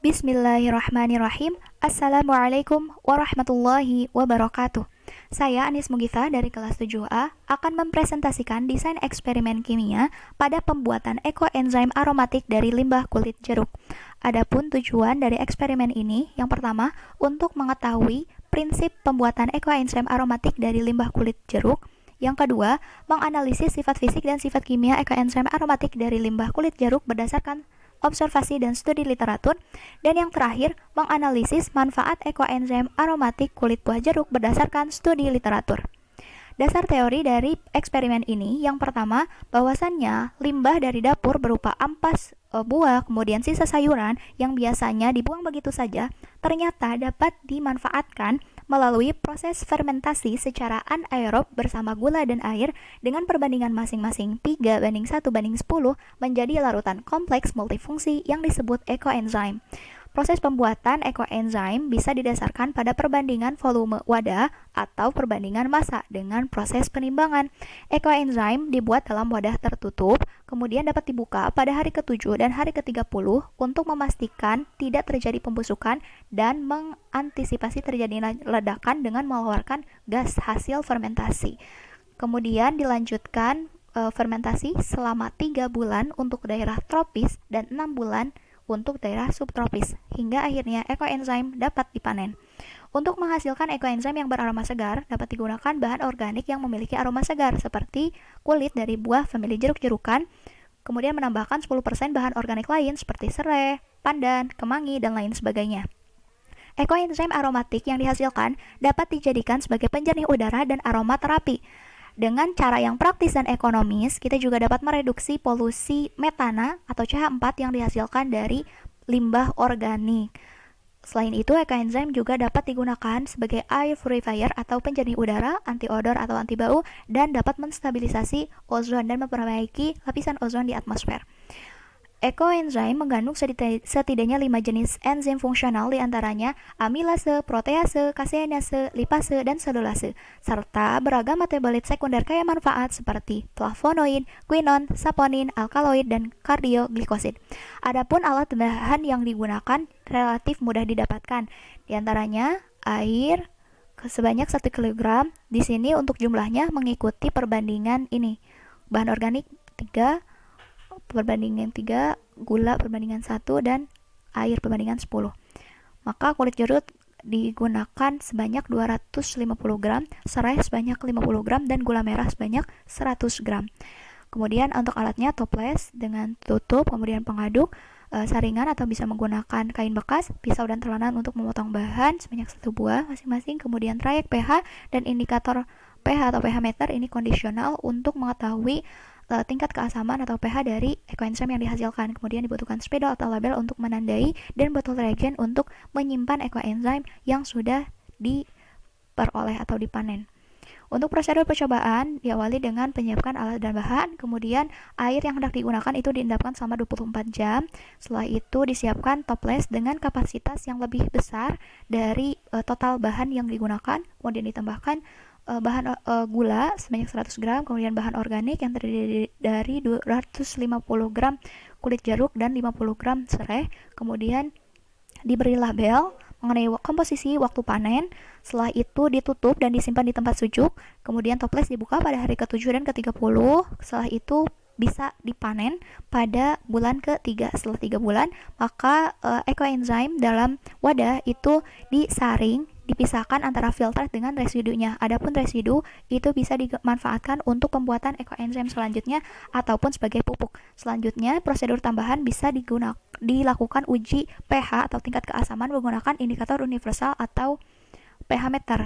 Bismillahirrahmanirrahim. Assalamualaikum warahmatullahi wabarakatuh. Saya Anis Mugitha dari kelas 7A akan mempresentasikan desain eksperimen kimia pada pembuatan ekoenzim aromatik dari limbah kulit jeruk. Adapun tujuan dari eksperimen ini, yang pertama, untuk mengetahui prinsip pembuatan ekoenzim aromatik dari limbah kulit jeruk. Yang kedua, menganalisis sifat fisik dan sifat kimia ekoenzim aromatik dari limbah kulit jeruk berdasarkan observasi dan studi literatur. Dan yang terakhir, menganalisis manfaat ekoenzim aromatik kulit buah jeruk berdasarkan studi literatur. Dasar teori dari eksperimen ini, yang pertama, bahwasannya limbah dari dapur berupa ampas buah, kemudian sisa sayuran yang biasanya dibuang begitu saja, ternyata dapat dimanfaatkan melalui proses fermentasi secara anaerob bersama gula dan air dengan perbandingan masing-masing 3:1:10 menjadi larutan kompleks multifungsi yang disebut ekoenzim. Proses pembuatan ekoenzim bisa didasarkan pada perbandingan volume wadah atau perbandingan massa dengan proses penimbangan. Ekoenzim dibuat dalam wadah tertutup, kemudian dapat dibuka pada hari ke-7 dan hari ke-30 untuk memastikan tidak terjadi pembusukan dan mengantisipasi terjadinya ledakan dengan mengeluarkan gas hasil fermentasi. Kemudian dilanjutkan fermentasi selama 3 bulan untuk daerah tropis dan 6 bulan untuk daerah subtropis, hingga akhirnya ekoenzim dapat dipanen. Untuk menghasilkan ekoenzim yang beraroma segar, dapat digunakan bahan organik yang memiliki aroma segar, seperti kulit dari buah famili jeruk-jerukan, kemudian menambahkan 10% bahan organik lain seperti serai, pandan, kemangi, dan lain sebagainya. Ekoenzim aromatik yang dihasilkan dapat dijadikan sebagai penjernih udara dan aroma terapi. Dengan cara yang praktis dan ekonomis, kita juga dapat mereduksi polusi metana atau CH4 yang dihasilkan dari limbah organik. Selain itu, ekoenzim juga dapat digunakan sebagai air purifier atau penjernih udara, anti odor atau anti bau, dan dapat menstabilisasi ozon dan memperbaiki lapisan ozon di atmosfer. Ekoenzim mengandung setidaknya 5 jenis enzim fungsional, diantaranya amilase, protease, kaseinase, lipase, dan selulase, serta beragam metabolit sekunder kaya manfaat seperti flavonoid, quinon, saponin, alkaloid, dan kardioglikosid. Adapun alat bahan yang digunakan relatif mudah didapatkan, diantaranya air sebanyak 1 kg. Di sini untuk jumlahnya mengikuti perbandingan ini. Bahan organik 3, gula perbandingan 1, dan air perbandingan 10. Maka kulit jeruk digunakan sebanyak 250 gram, serai sebanyak 50 gram, dan gula merah sebanyak 100 gram. Kemudian untuk alatnya toples dengan tutup, kemudian pengaduk, saringan atau bisa menggunakan kain bekas, pisau dan telanan untuk memotong bahan sebanyak 1 buah masing-masing, kemudian trayek pH dan indikator pH atau pH meter ini kondisional untuk mengetahui tingkat keasaman atau pH dari ekoenzim yang dihasilkan. Kemudian dibutuhkan spidol atau label untuk menandai dan botol reagen untuk menyimpan ekoenzim yang sudah diperoleh atau dipanen. Untuk prosedur percobaan diawali dengan penyiapan alat dan bahan, kemudian air yang hendak digunakan itu diendapkan selama 24 jam. Setelah itu disiapkan toples dengan kapasitas yang lebih besar dari total bahan yang digunakan, kemudian ditambahkan bahan gula sebanyak 100 gram, kemudian bahan organik yang terdiri dari 250 gram kulit jeruk dan 50 gram serai, kemudian diberi label mengenai komposisi waktu panen. Setelah itu ditutup dan disimpan di tempat sejuk, kemudian toples dibuka pada hari ke-7 dan ke-30. Setelah itu bisa dipanen pada bulan ke-3. Setelah 3 bulan, maka ekoenzim dalam wadah itu disaring, dipisahkan antara filter dengan residunya. Adapun residu itu bisa dimanfaatkan untuk pembuatan ekoenzim selanjutnya ataupun sebagai pupuk. Selanjutnya, prosedur tambahan bisa dilakukan uji pH atau tingkat keasaman menggunakan indikator universal atau pH meter.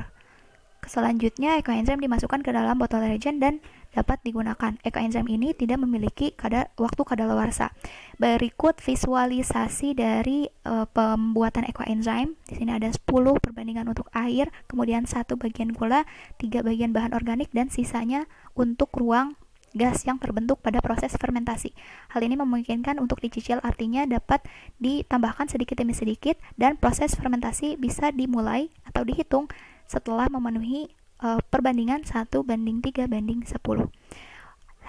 Selanjutnya, ekoenzim dimasukkan ke dalam botol reagen dan dapat digunakan. Ekoenzim ini tidak memiliki waktu kadaluarsa. Berikut visualisasi dari pembuatan ekoenzim. Di sini ada 10 perbandingan untuk air, kemudian 1 bagian gula, 3 bagian bahan organik, dan sisanya untuk ruang gas yang terbentuk pada proses fermentasi. Hal ini memungkinkan untuk dicicil, artinya dapat ditambahkan sedikit demi sedikit, dan proses fermentasi bisa dimulai atau dihitung setelah memenuhi perbandingan 1:3:10.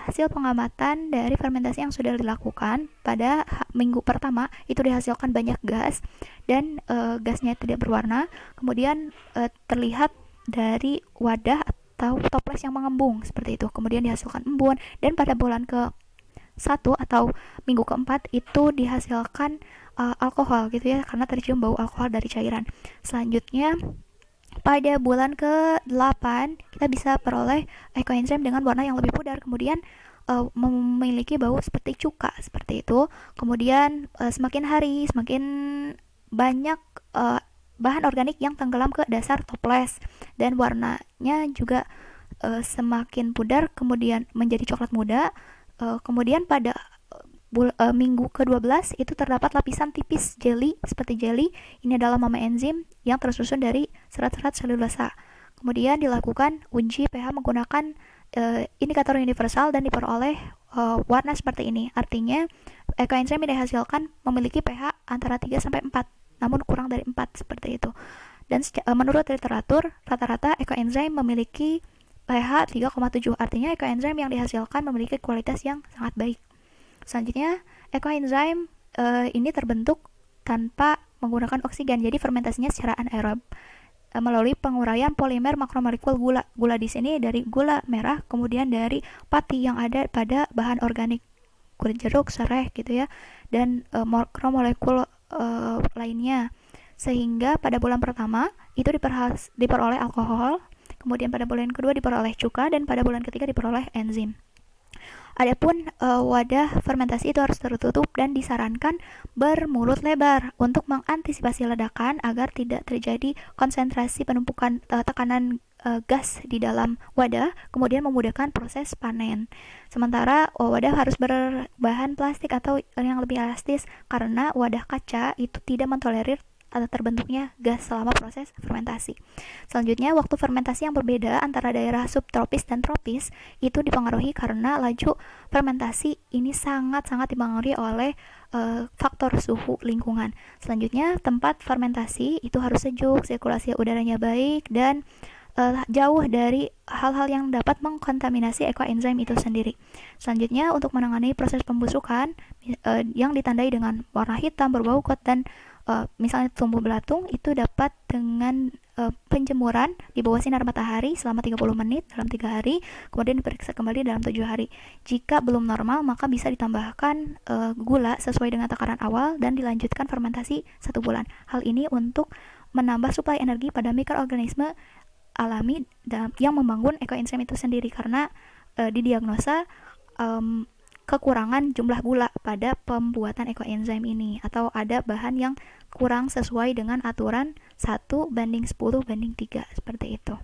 hasil pengamatan dari fermentasi yang sudah dilakukan pada minggu pertama itu dihasilkan banyak gas dan gasnya tidak berwarna, kemudian terlihat dari wadah atau toples yang mengembung seperti itu, kemudian dihasilkan embun, dan pada bulan ke satu atau minggu keempat itu dihasilkan alkohol gitu ya, karena tercium bau alkohol dari cairan. Selanjutnya pada bulan ke-8 kita bisa peroleh ekoenzim dengan warna yang lebih pudar, kemudian memiliki bau seperti cuka seperti itu. Kemudian semakin hari semakin banyak bahan organik yang tenggelam ke dasar toples dan warnanya juga semakin pudar, kemudian menjadi coklat muda. Kemudian pada minggu ke-12 itu terdapat lapisan tipis jelly seperti jelly. Ini adalah mama enzim yang tersusun dari serat-serat selulosa. Kemudian dilakukan uji pH menggunakan indikator universal dan diperoleh warna seperti ini. Artinya ekoenzim yang dihasilkan memiliki pH antara 3 sampai 4, namun kurang dari 4 seperti itu. Dan menurut literatur rata-rata ekoenzim memiliki pH 3,7. Artinya ekoenzim yang dihasilkan memiliki kualitas yang sangat baik. Selanjutnya, ekoenzim ini terbentuk tanpa menggunakan oksigen, jadi fermentasinya secara anaerob melalui penguraian polimer makromolekul gula. Gula di sini dari gula merah, kemudian dari pati yang ada pada bahan organik, kulit jeruk, serai gitu ya, dan makromolekul lainnya. Sehingga pada bulan pertama itu diperoleh alkohol, kemudian pada bulan kedua diperoleh cuka, dan pada bulan ketiga diperoleh enzim. Adapun wadah fermentasi itu harus tertutup dan disarankan bermulut lebar untuk mengantisipasi ledakan agar tidak terjadi konsentrasi penumpukan tekanan gas di dalam wadah, kemudian memudahkan proses panen. Sementara wadah harus berbahan plastik atau yang lebih elastis karena wadah kaca itu tidak mentolerir atau terbentuknya gas selama proses fermentasi. Selanjutnya, waktu fermentasi yang berbeda antara daerah subtropis dan tropis itu dipengaruhi karena laju fermentasi ini sangat-sangat dipengaruhi oleh faktor suhu lingkungan. Selanjutnya, tempat fermentasi itu harus sejuk, sirkulasi udaranya baik, dan jauh dari hal-hal yang dapat mengkontaminasi ekoenzim itu sendiri. Selanjutnya, untuk menangani proses pembusukan yang ditandai dengan warna hitam, berbau kuat, dan misalnya tumbuh belatung, itu dapat dengan penjemuran di bawah sinar matahari selama 30 menit dalam 3 hari, kemudian diperiksa kembali dalam 7 hari. Jika belum normal, maka bisa ditambahkan gula sesuai dengan takaran awal dan dilanjutkan fermentasi 1 bulan. Hal ini untuk menambah suplai energi pada mikroorganisme alami yang membangun ekoenzim itu sendiri, karena didiagnosa kekurangan jumlah gula pada pembuatan ekoenzim ini, atau ada bahan yang kurang sesuai dengan aturan 1:10:3 seperti itu.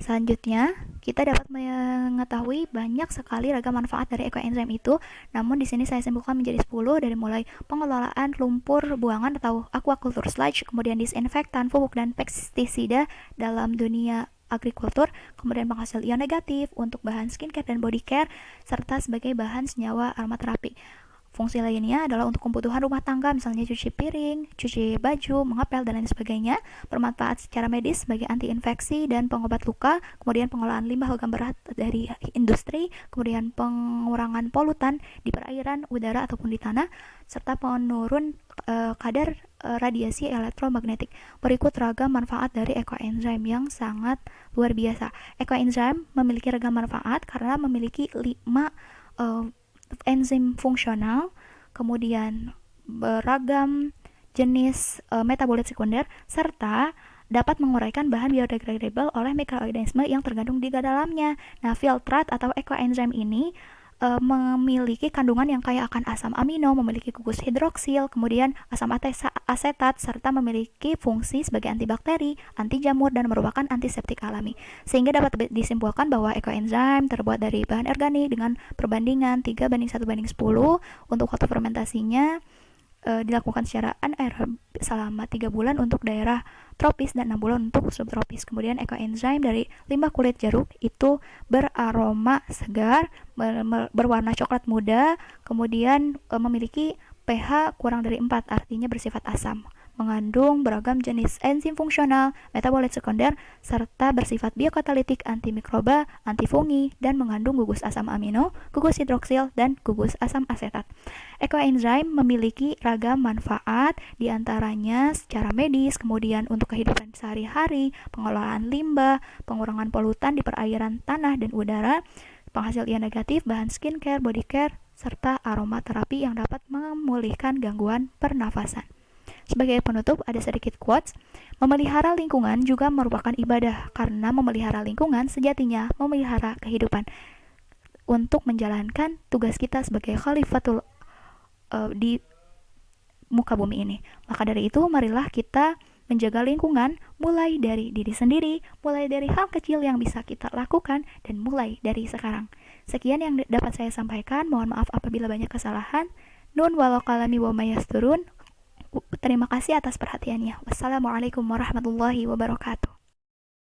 Selanjutnya, kita dapat mengetahui banyak sekali ragam manfaat dari ekoenzim itu, namun di sini saya simpulkan menjadi 10, dari mulai pengelolaan lumpur buangan atau aquaculture sludge, kemudian disinfektan, pupuk, dan pestisida dalam dunia agrikultur, kemudian penghasil ion negatif untuk bahan skincare dan body care, serta sebagai bahan senyawa aromaterapi. Fungsi lainnya adalah untuk kebutuhan rumah tangga, misalnya cuci piring, cuci baju, mengepel, dan lain sebagainya. Bermanfaat secara medis sebagai anti-infeksi dan pengobat luka, kemudian pengolahan limbah logam berat dari industri, kemudian pengurangan polutan di perairan, udara, ataupun di tanah, serta penurun kadar radiasi elektromagnetik. Berikut ragam manfaat dari ekoenzim yang sangat luar biasa. Ekoenzim memiliki ragam manfaat karena memiliki 5 enzim fungsional, kemudian beragam jenis metabolit sekunder, serta dapat menguraikan bahan biodegradable oleh mikroorganisme yang terkandung di dalamnya. Nah, filtrat atau ekoenzim ini memiliki kandungan yang kaya akan asam amino, memiliki gugus hidroksil, kemudian asam asetat, serta memiliki fungsi sebagai antibakteri, anti jamur, dan merupakan antiseptik alami. Sehingga dapat disimpulkan bahwa ekoenzim terbuat dari bahan organik dengan perbandingan 3:1:10. Untuk waktu fermentasinya dilakukan secara anaerob selama 3 bulan untuk daerah tropis dan 6 bulan untuk subtropis. Kemudian ekoenzim dari limbah kulit jeruk itu beraroma segar, berwarna coklat muda, kemudian memiliki pH kurang dari 4, artinya bersifat asam. mengandung beragam jenis enzim fungsional, metabolit sekunder, serta bersifat biokatalitik, antimikroba, antifungi, dan mengandung gugus asam amino, gugus hidroksil, dan gugus asam asetat. Ekoenzim memiliki ragam manfaat, diantaranya secara medis, kemudian untuk kehidupan sehari-hari, pengelolaan limbah, pengurangan polutan di perairan tanah dan udara, penghasil ion negatif, bahan skincare, body care, serta aromaterapi yang dapat memulihkan gangguan pernafasan. Sebagai penutup, ada sedikit quotes. Memelihara lingkungan juga merupakan ibadah, karena memelihara lingkungan sejatinya memelihara kehidupan. Untuk menjalankan tugas kita sebagai khalifatul di muka bumi ini. Maka dari itu, marilah kita menjaga lingkungan mulai dari diri sendiri, mulai dari hal kecil yang bisa kita lakukan, dan mulai dari sekarang. Sekian yang dapat saya sampaikan. Mohon maaf apabila banyak kesalahan. Nun walau kalami wa mayasturun. Terima kasih atas perhatiannya. Wassalamualaikum warahmatullahi wabarakatuh.